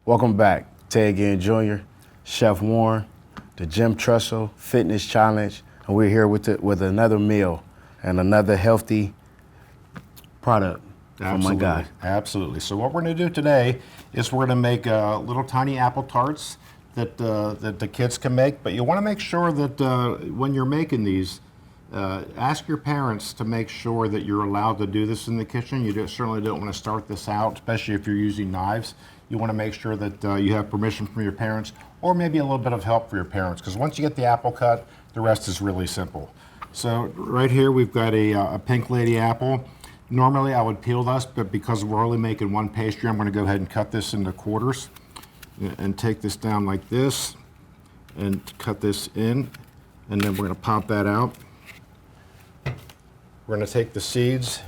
Welcome back, Ted Ginn Jr., Chef Warren, the Gym Trestle Fitness Challenge, and we're here with another meal and another healthy product from my guy. Absolutely. So what we're going to do today is we're going to make little tiny apple tarts that the kids can make, but you want to make sure that when you're making these, ask your parents to make sure that you're allowed to do this in the kitchen. You certainly don't want to start this out, especially if you're using knives. You want to make sure that you have permission from your parents, or maybe a little bit of help for your parents, because once you get the apple cut, the rest is really simple. So right here we've got a pink lady apple. Normally I would peel this, but because we're only making one pastry, I'm going to go ahead and cut this into quarters and take this down like this and cut this in, and then we're going to pop that out. We're going to take the seeds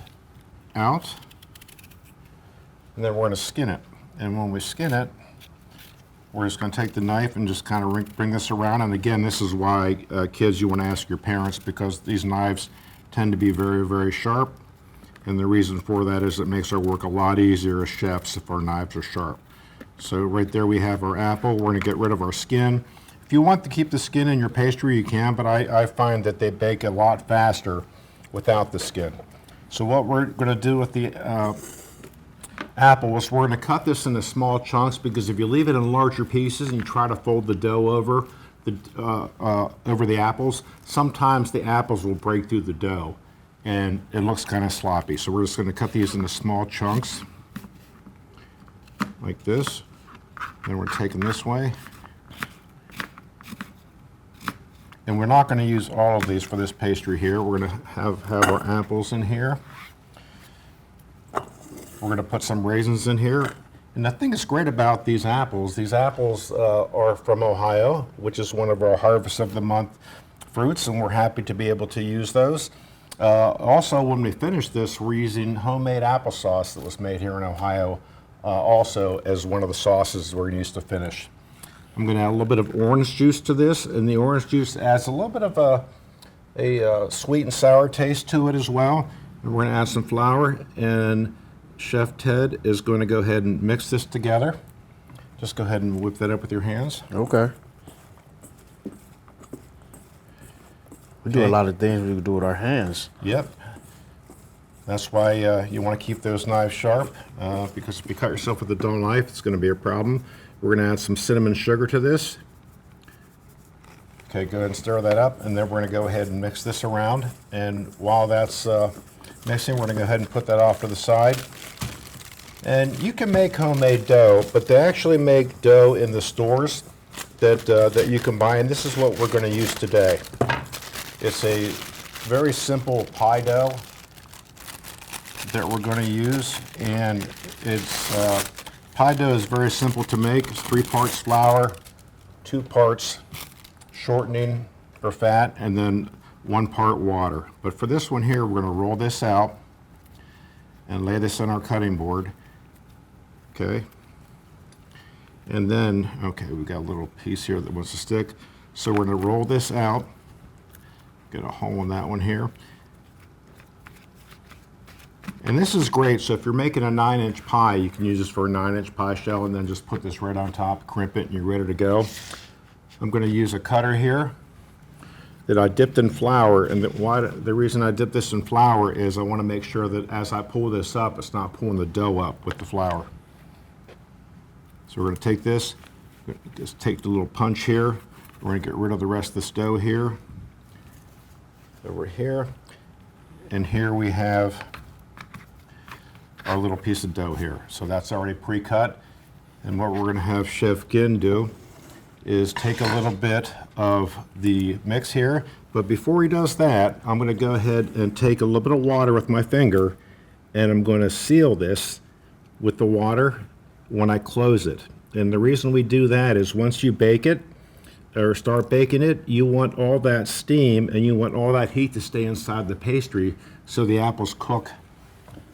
out, and then we're going to skin it. And when we skin it, we're just going to take the knife and just kind of bring this around. And again, this is why kids, you want to ask your parents, because these knives tend to be very, very sharp. And the reason for that is it makes our work a lot easier as chefs if our knives are sharp. So right there we have our apple. We're going to get rid of our skin. If you want to keep the skin in your pastry, you can, but I find that they bake a lot faster without the skin. So what we're going to do with the apple is we're going to cut this into small chunks, because if you leave it in larger pieces and you try to fold the dough over the apples, sometimes the apples will break through the dough and it looks kind of sloppy. So we're just going to cut these into small chunks like this, and we're taking this way. And we're not going to use all of these for this pastry here. We're going to have our apples in here. We're going to put some raisins in here. And the thing that's great about these apples are from Ohio, which is one of our Harvest of the Month fruits, and we're happy to be able to use those. Also, when we finish this, we're using homemade applesauce that was made here in Ohio, also as one of the sauces we're going to use to finish. I'm going to add a little bit of orange juice to this, and the orange juice adds a little bit of a sweet and sour taste to it as well. And we're going to add some flour, and Chef Ted is going to go ahead and mix this together. Just go ahead and whip that up with your hands. Okay. We do a lot of things we can do with our hands. Yep. That's why you want to keep those knives sharp, because if you cut yourself with a dull knife, it's going to be a problem. We're going to add some cinnamon sugar to this. Okay, go ahead and stir that up, and then we're going to go ahead and mix this around. And while that's mixing, we're going to go ahead and put that off to the side. And you can make homemade dough, but they actually make dough in the stores that you can buy, and this is what we're going to use today. It's a very simple pie dough that we're going to use, and it's pie dough is very simple to make. It's 3 parts flour, 2 parts shortening or fat, and then 1 part water. But for this one here, we're going to roll this out and lay this on our cutting board. Okay. And then, okay, we got a little piece here that wants to stick. So we're going to roll this out. Get a hole in that one here. And this is great. So if you're making a 9-inch pie, you can use this for a 9-inch pie shell, and then just put this right on top, crimp it, and you're ready to go. I'm going to use a cutter here that I dipped in flour, and the reason I dipped this in flour is I want to make sure that as I pull this up, it's not pulling the dough up with the flour. So we're going to take this, just take the little punch here. We're going to get rid of the rest of this dough here, over here, and here we have our little piece of dough here. So that's already pre-cut, and what we're going to have Chef Ginn do is take a little bit of the mix here, but before he does that, I'm going to go ahead and take a little bit of water with my finger, and I'm going to seal this with the water when I close it. And the reason we do that is once you bake it, or start baking it, you want all that steam and you want all that heat to stay inside the pastry so the apples cook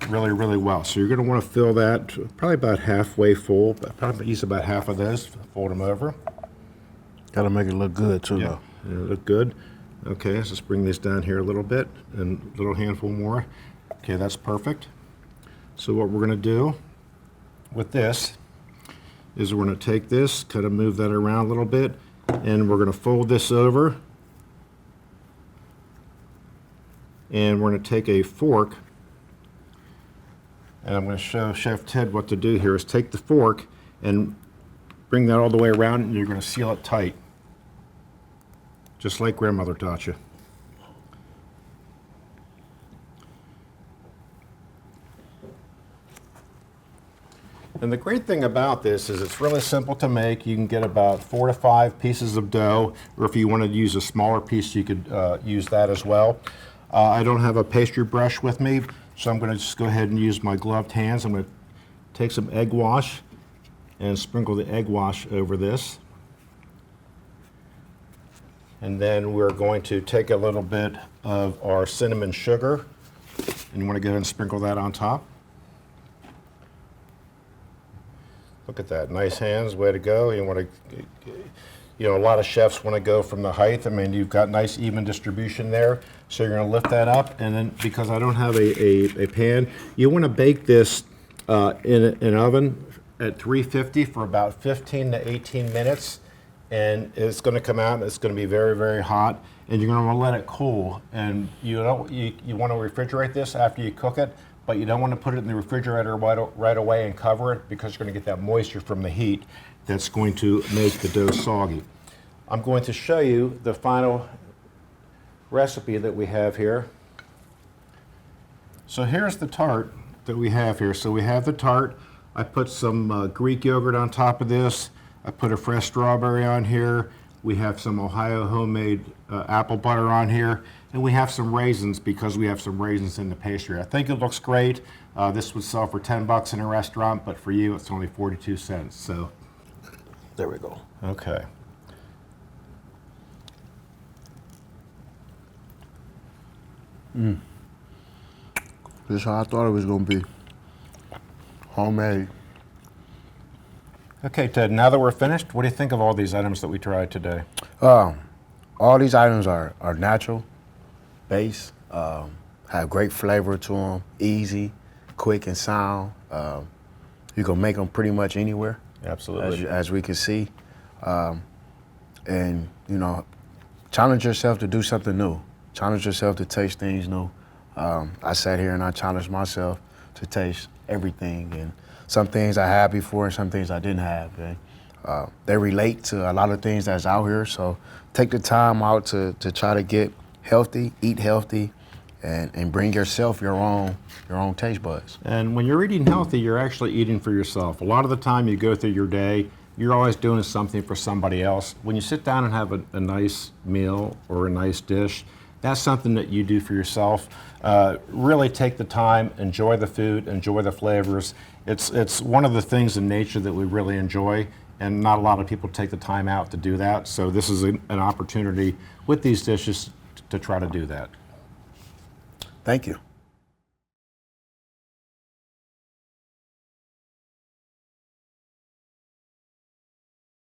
really, really well. So you're going to want to fill that probably about halfway full, but probably use about half of those, fold them over. Got to make it look good too, though. It'll look good. Okay, let's just bring this down here a little bit, and a little handful more. Okay, that's perfect. So what we're going to do with this is we're going to take this, kind of move that around a little bit, and we're going to fold this over. And we're going to take a fork, and I'm going to show Chef Ted what to do here, is take the fork and bring that all the way around, and you're going to seal it tight, just like grandmother taught you. And the great thing about this is it's really simple to make. You can get about 4 to 5 pieces of dough, or if you want to use a smaller piece, you could use that as well. I don't have a pastry brush with me, so I'm going to just go ahead and use my gloved hands. I'm going to take some egg wash and sprinkle the egg wash over this. And then we're going to take a little bit of our cinnamon sugar, and you want to go ahead and sprinkle that on top. Look at that, nice hands, way to go. You want to, a lot of chefs want to go from the height. I mean, you've got nice even distribution there. So you're going to lift that up, and then because I don't have a pan, you want to bake this in an oven at 350 for about 15 to 18 minutes, and it's going to come out and it's going to be very, very hot, and you're going to want to let it cool. And you want to refrigerate this after you cook it, but you don't want to put it in the refrigerator right away and cover it, because you're going to get that moisture from the heat that's going to make the dough soggy. I'm going to show you the final recipe that we have here. So here's the tart that we have here. So we have the tart. I put some Greek yogurt on top of this. I put a fresh strawberry on here. We have some Ohio homemade apple butter on here. And we have some raisins, because we have some raisins in the pastry. I think it looks great. This would sell for 10 bucks in a restaurant, but for you it's only 42 cents. So there we go. Okay. This is how I thought it was going to be. Homemade. Okay, Ted, now that we're finished, what do you think of all these items that we tried today? All these items are natural, base, have great flavor to them, easy, quick and sound. You can make them pretty much anywhere. Absolutely. As we can see. And, challenge yourself to do something new. Challenge yourself to taste things new. I sat here and I challenged myself to taste everything, and some things I had before and some things I didn't have. And, they relate to a lot of things that's out here, so take the time out to try to get healthy, eat healthy, and bring yourself your own taste buds. And when you're eating healthy, you're actually eating for yourself. A lot of the time you go through your day, you're always doing something for somebody else. When you sit down and have a nice meal or a nice dish, that's something that you do for yourself. Really take the time, enjoy the food, enjoy the flavors. It's one of the things in nature that we really enjoy, and not a lot of people take the time out to do that. So this is an opportunity with these dishes to try to do that. Thank you.